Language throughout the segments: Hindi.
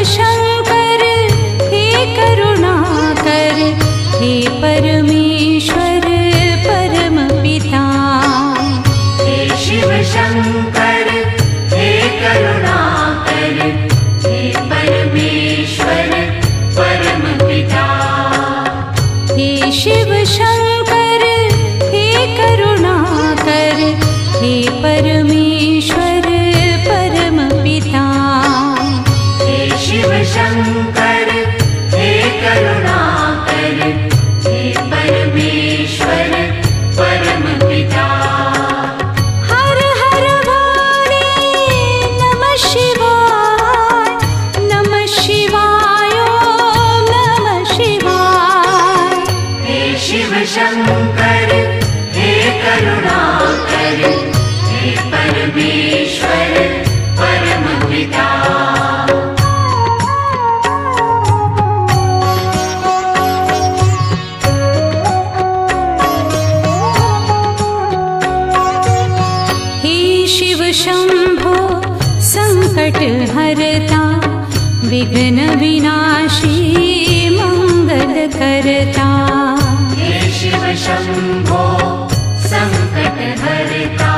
शंकर हे करुणाकर, हे परमेश्वर परम पिता। हे शिव शंकर हे करुणाकर, हे परमेश्वर परम पिता। हे शिव शंकर हे करुणाकर, हे परमेश्वर परम पिता। हे शिव शंकर हे करुणाकर, हे परमेश्वर परम पिता। हर हर भोले नमः शिवाय, नमः शिवाय ओम नमः शिवाय। हे शिव शंकर हे करुणाकर, हे परमेश्वर परम पिता। हे शिव शंभो संकट हरता, विघ्न विनाशी मंगल करता। हे शिव शंभो संकट हरता,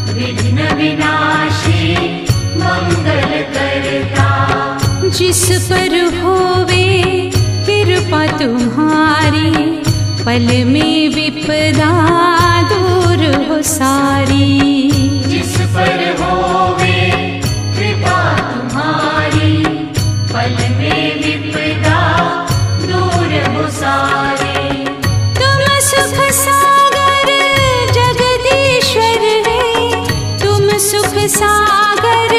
विघ्न विनाशी मंगल करता। जिस पर होवे कृपा तुम्हारी, पल में विपदा दूर हो सारी। जिस पर होवे कृपा तुम्हारी, पल में विपदा दूर हो सारी। तुम सुख सागर जगदीश्वर है, तुम सुख सागर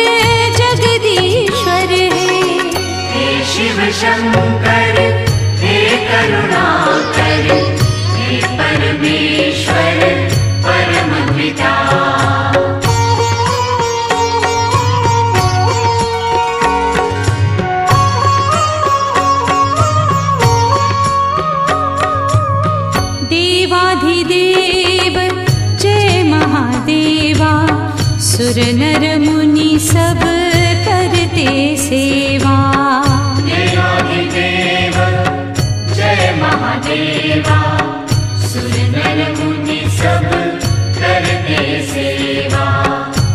जगदीश्वर है। हे शिव शंकर हे करुणाकर, हे परमेश्वर परम पिता। देवाधिदेव जय महादेवा, सुर नर मुनि सब करते सेवा। देवाधिदेव जय महादेवा, सुर नर मुनि सब करते सेवा।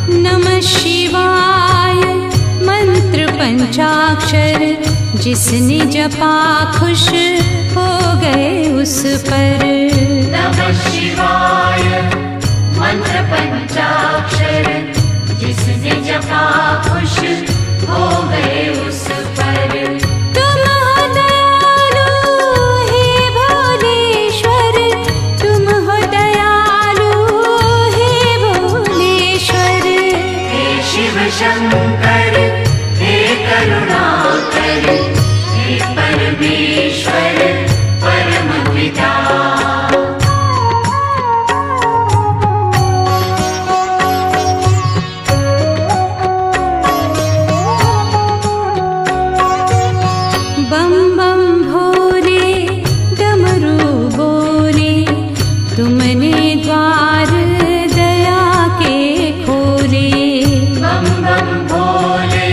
नमः शिवाय मंत्र पंचाक्षर, जिसने जपा खुश हो गए उस पर। नमः शिवाय मंत्र पंचाक्षर, जिसने जपा खुश हो गए उस पर। तुम हो दयालु हे भोलेश्वर, तुम हो दयालु हे भोलेश्वर। हे शिव शंकर हे करुणाकर, हे परमेश्वर परम पिता। बम बम भोले डमरू बोले, तुमने द्वार दया के खोले। बम बम भोले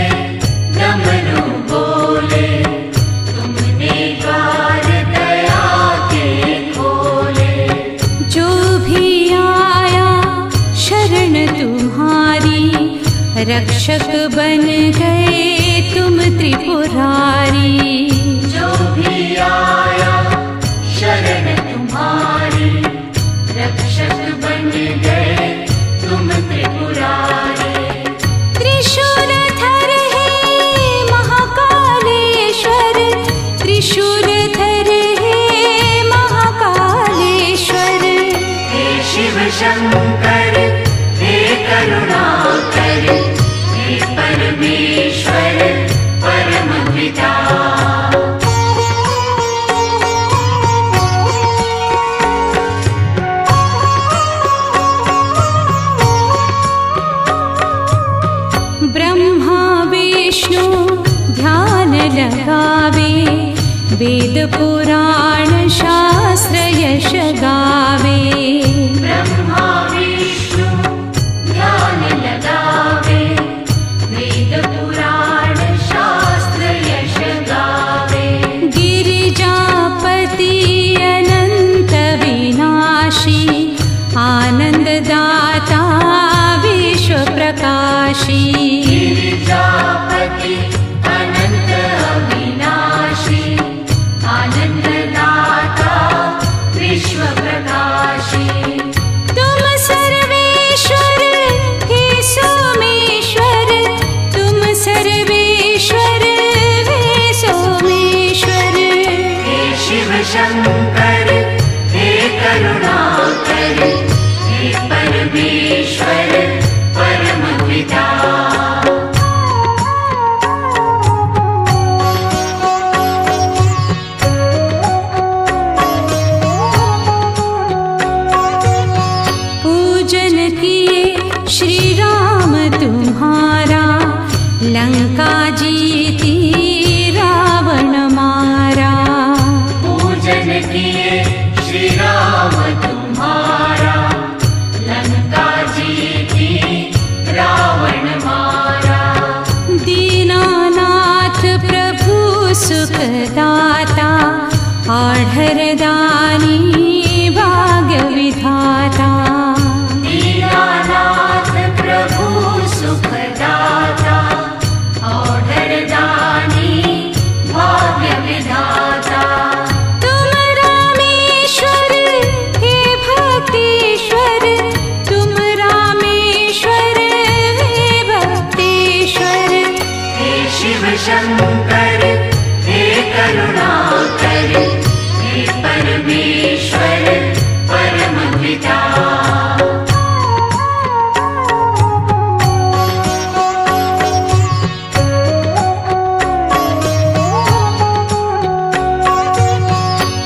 डमरू बोले, तुमने द्वार दया के खोले। जो भी आया शरण तुम्हारी, रक्षक बन गए तुम त्रिपुरारी। जो भी आया शरण तुम्हारी, रक्षक बन गए तुम त्रिपुरारी। त्रिशूलधर है महाकालेश्वर, त्रिशूलधर है महाकालेश्वर। हे शिव शंकर हे करुणाकर, हे परमेश्वर परम पिता। ब्रह्मा विष्णु ध्यान लगावे, वेद पुराण शास्त्र यश गावे। ब्रह्मा विष्णु ध्यान लगावे, वेद पुराण शास्त्र आनन्ददाता विश्वप्रकाशी गिरिजापति अनंत अविनाशी आनंददाता विश्व प्रकाशी तुम सर्वेश्वर हे सोमेश्वर तुम सर्वेश्वर हे सोमेश्वर हे शिव शंकर हे करुणाकर हे परमेश्वर परम पिता पूजन किए श्री राम तुम्हारा लंका जीती रावण मारा पूजन किए श्री राम तुम्हारा लंका जीती रावण मारा दीनानाथ प्रभु सुखदाता आढ़रदानी भाग्य विधाता दीनानाथ प्रभु सुखदाता औढ़रदानी भाग्य विधाता तुम रामेश्वर हे भक्तेश्वर तुम रामेश्वर हे भक्तेश्वर हे शिव शंकर हे करुणाकर हे परमेश्वर परम पिता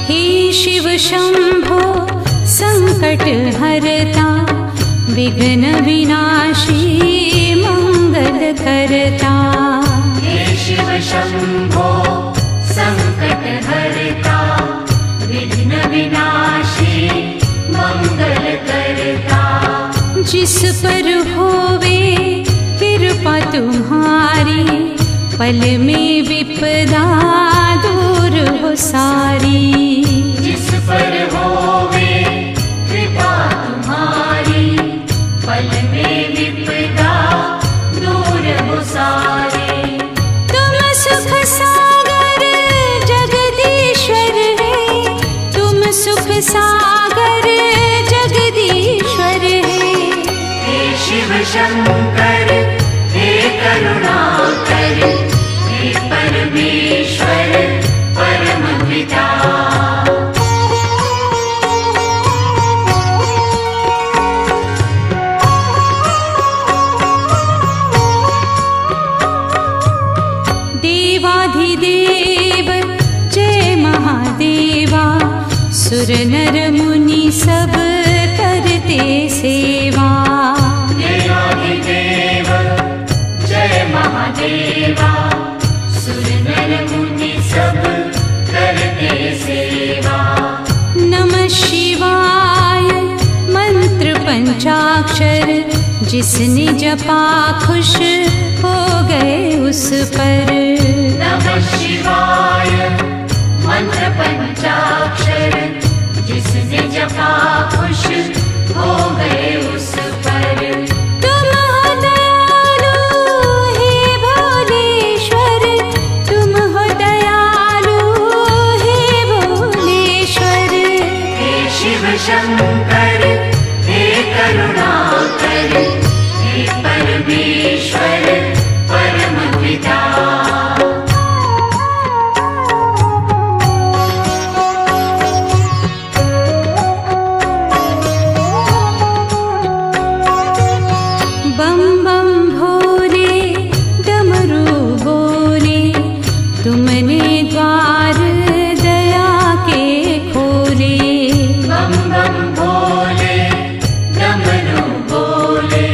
हे शिव शंभो संकट हरता विघ्न विनाशी मंगल करता हे शिव शंभो संकट हरता विघ्न विनाशी मंगल करता जिस पर होवे कृपा तुम्हारी पल में विपदा दूर हो सारी जिस पर होवे कृपा तुम्हारी पल में विपदा दूर हो सारे तुम सुख सागर जगदीश्वर है तुम सुख सागर जगदीश्वर है हे शिव शंकर हे करुणाकर हे परमेश्वर परम पिता देवाधिदेव जय महादेवा सुर नर मुनि सब करते सेवा देवाधिदेव जय महादेवा सुर नर मुनि सब करते सेवा नमः शिवाय मंत्र पंचाक्षर जिसने जपा खुश हो गए उस पर नमः शिवाय मंत्र पंचाक्षर जिसने जपा खुश हो गए उस पर तुम हो दयालु हे भोलेश्वर तुम हो दयालु हे भोलेश्वर हे शिव शंकर हे करुणाकर हे परमेश्वर परम पिता बम बम भोले डमरू बोले तुमने द्वार दया के खोले बम बम भोले डमरू बोले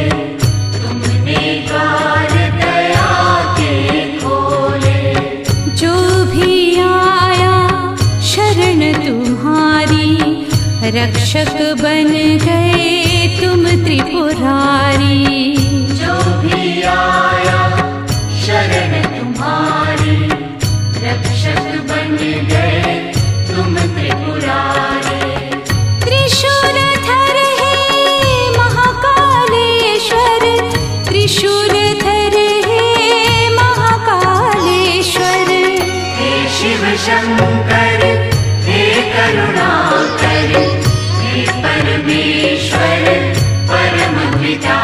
तुमने द्वार दया के खोले जो भी आया शरण तुम्हारी रक्षक बन गए तुम त्रिपुरारी जो भी आया शरण तुम्हारी रक्षक बन गए तुम त्रिपुरारी त्रिशूलधर है शंकर हे करुणाकर हे परमेश्वर परम पिता।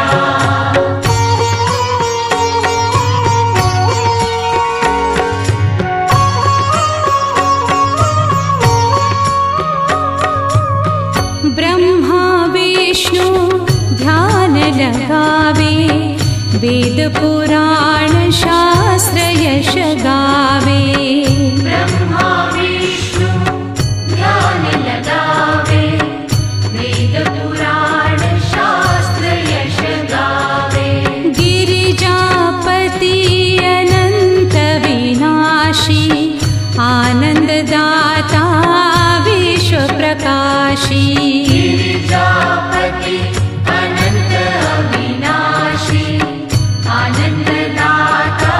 ब्रह्मा विष्णु ध्यान लगावे, वेद पुराण शास्त्र यश गावे। ब्रह्मा विष्णु ध्यान लगावे, वेद पुराण शास्त्र यश गावे। गिरिजापति अनंत विनाशी, आनंददाता विश्व प्रकाशी। गिरिजापति अनंत अविनाशी, आनंददाता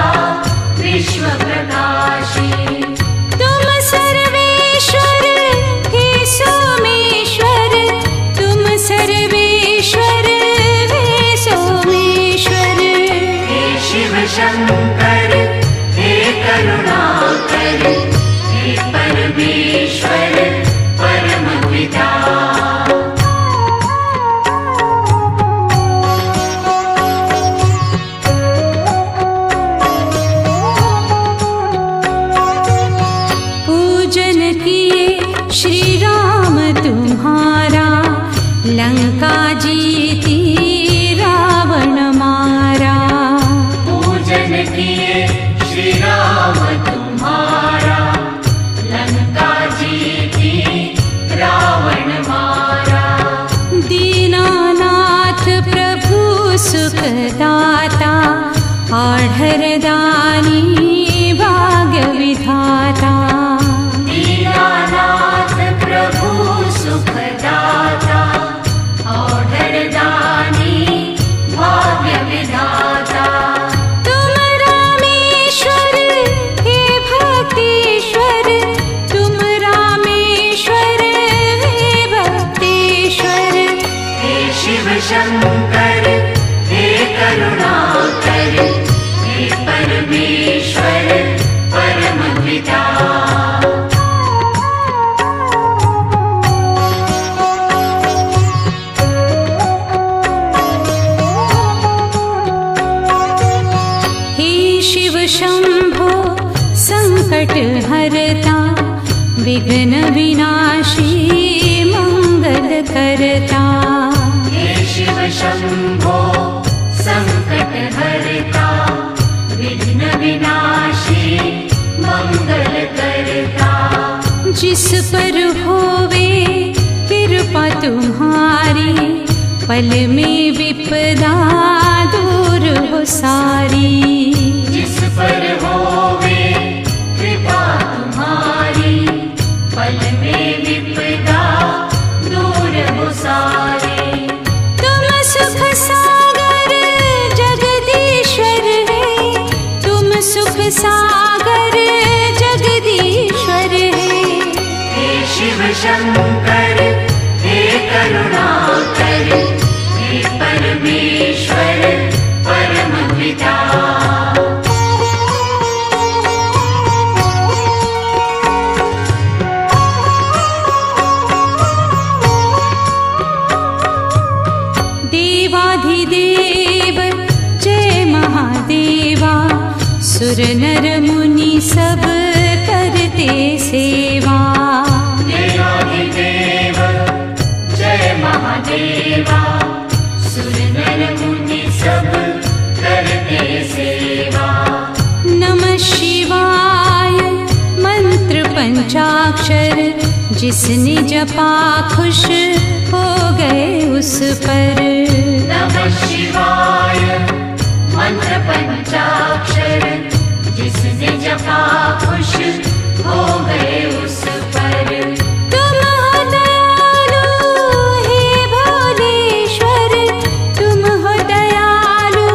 विश्व प्रकाशी। तुम सर्वेश्वर हे सोमेश्वर, तुम सर्वेश्वर हे सोमेश्वर। हे शिव शंकर हे करुणाकर हे परमेश्वर परम पिता। पूजन किए श्री राम तुम्हारा, लंका जीती रावण मारा। पूजन किए श्री राम तुम्हारा, लंका जीती रावण मारा। दीनानाथ प्रभु सुखदाता, आढ़रदानी भाग्य विधाता। दीनानाथ प्रभु सुखदाता, औढ़रदानी भाग्य विधाता। तुम रामेश्वर हे भक्तेश्वर, तुम रामेश्वर हे भक्तेश्वर। हे शिव शंकर हे करुणाकर हे परमेश्वर परम पिता। हे शिव शंभो संकट हरता, विघ्न विनाशी मंगल करता। हे शिव शंभो संकट हरता, विघ्न विनाशी मंगल करता। जिस पर होवे कृपा तुम्हारी, पल में विपदा दूर हो सारी। जिस पर होवे कृपा तुम्हारी, पल में विपदा दूर हो सारी। तुम सुख सागर जगदीश्वर है, तुम सुख सागर जगदीश्वर है। हे शिव शंकर हे करुणाकर हे परमेश्वर परम पिता। देवाधिदेव जय महादेवा, सुर नर मुनि सब करते सेवा। देवाधिदेव जय महादेवा, सुर नर मुनि सब करते सेवा। नमः शिवाय मंत्र पंचाक्षर, जिसने जपा खुश हो गए उस पर। नमः शिवाय मंत्र पंचाक्षर, जिसने जपा खुश हो गए उस पर। तुम हो दयालु हे भोलेश्वर, तुम हो दयालु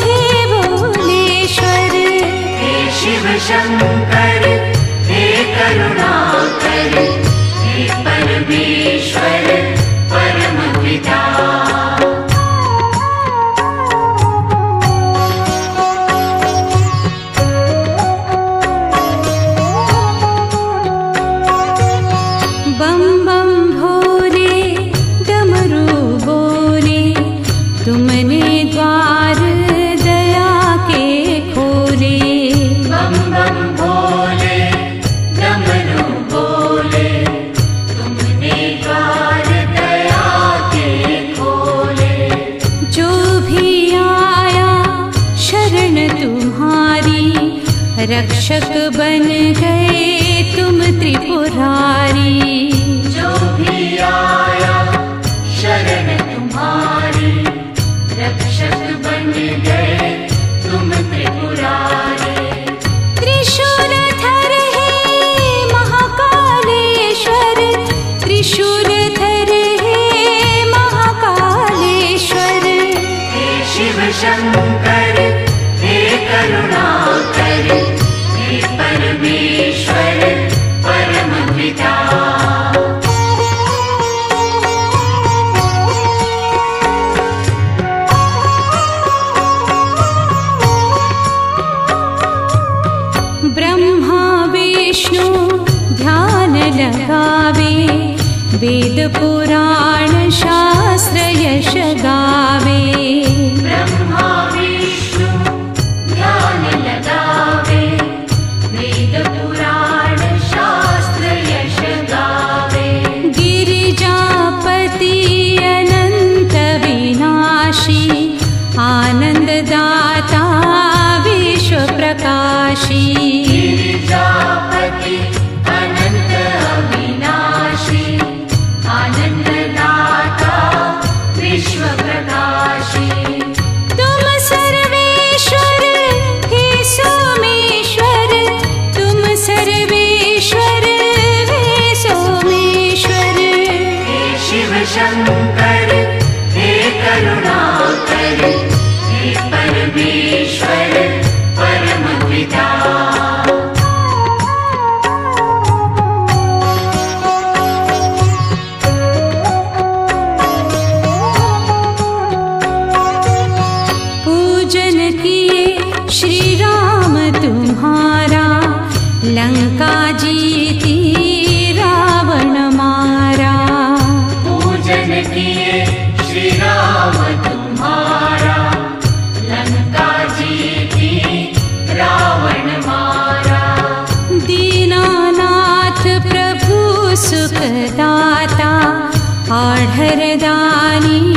हे भोलेश्वर। हे शिव शंकर हे करुणाकर हे परमेश्वर परम पिता। रक्षक बन गए तुम त्रिपुरारी। जो भी आया शरण तुम्हारी, रक्षक बन गए तुम त्रिपुरारी। त्रिशूलधर हे महाकालेश्वर, त्रिशूलधर हे महाकालेश्वर। हे शिव शंकर हे करुणाकर, हे परमेश्वर परम पिता। ब्रह्मा विष्णु ध्यान लगावे, वेद पुराण शास्त्र यश गावे। ब्रह्मा विष्णु ध्यान लगावे, वेद पुराण शास्त्र यश गावे। गिरिजापति अनंत विनाशी, आनंददाता विश्व प्रकाशी। गिरिजापति अनंत अविनाशी, आनंददाता विश्व प्रकाशी। तुम सर्वेश्वर हे सोमेश्वर, तुम सर्वेश्वर हे सोमेश्वर। हे शिव शंकर हे करुणाकर, हे परमेश्वर परम पिता। पूजन किए श्री राम तुम्हारा, लंका जीती रावण मारा। पूजन किए श्री राम तुम्हारा, लंका जीती रावण मारा। दीनानाथ प्रभु सुखदाता, आढ़र दानी